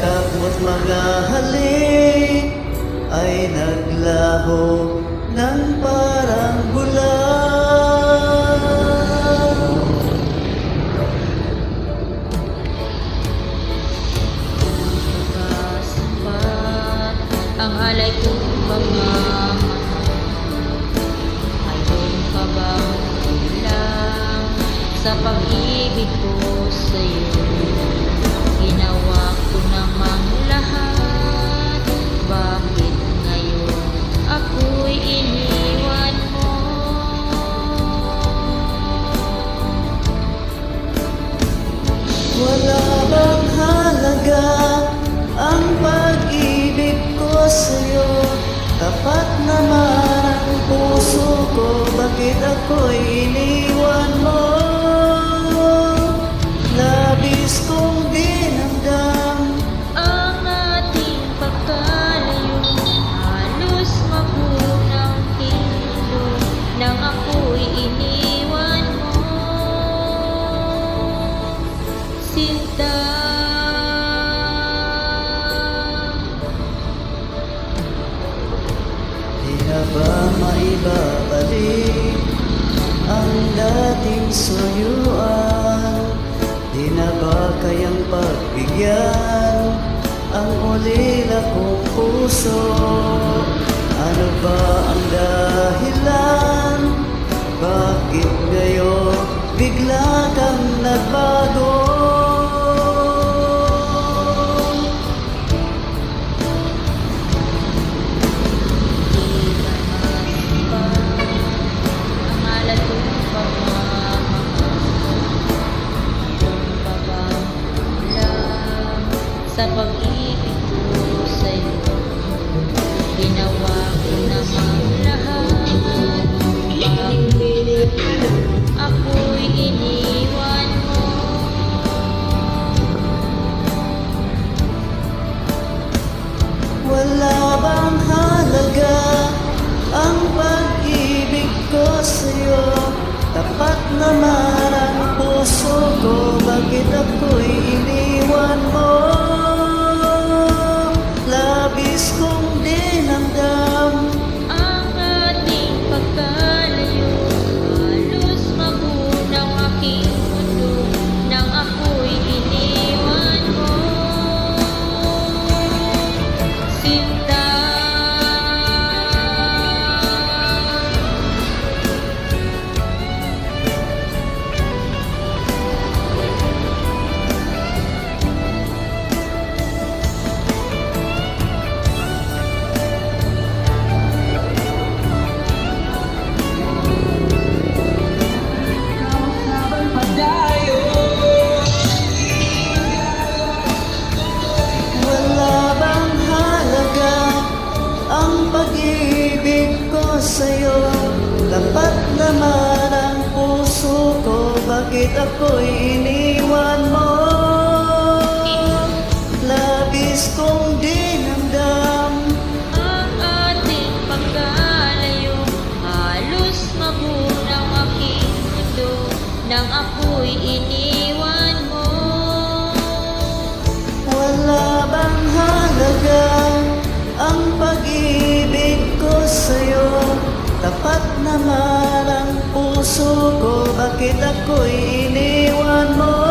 Kapwa't mga halik ay naglaho ng parang bulan. Pagkasapat ang alay kong pagmamahal. Mayroon ka bang kulang sa pag-ibig ko sa'yo? Ginawa ko namang lahat, bakit ngayon ako'y iniwan mo? Wala bang halaga ang pag-ibig ko sa'yo? Tapat naman ang puso ko, bakit ako'y iniwan mo? Labis kong dinamdam Ang ating pagkalayo, halos magunang hilo nang ako'y iniwan mo, sinta. Di na ba maibabalik ang dating suyuan? Di na ba kayang pagbigyan ang ulila kong puso? Ano ba ang dahilan? Bakit ngayon bigla kang nagbago? Ang alat kong pagmamahal, mayroon pa bang kulang sa pag-ibig ko sa'yo? Ginawa ko namang lahat, bakit ako'y iniwan mo? Wala bang halaga ang pag-ibig ko sa'yo? Tapat naman ang puso ko, bakit ako'y iniwan mo? Labis kong dinamdam Ang ating pagkalayo, halos magunang aking mundo nang ako'y iniwan mo, sinta. Wala bang halaga ang pag-ibig ko sa'yo? Tapat naman ang puso ko, bakit ako'y iniwan mo? Labis kong dinamdam Ang ating pagkalayo, halos magunang aking mundo nang ako'y iniwan mo. Wala bang halaga ang pag-ibig ko sa'yo? Tapat naman ang puso ko, bakit ako'y iniwan mo?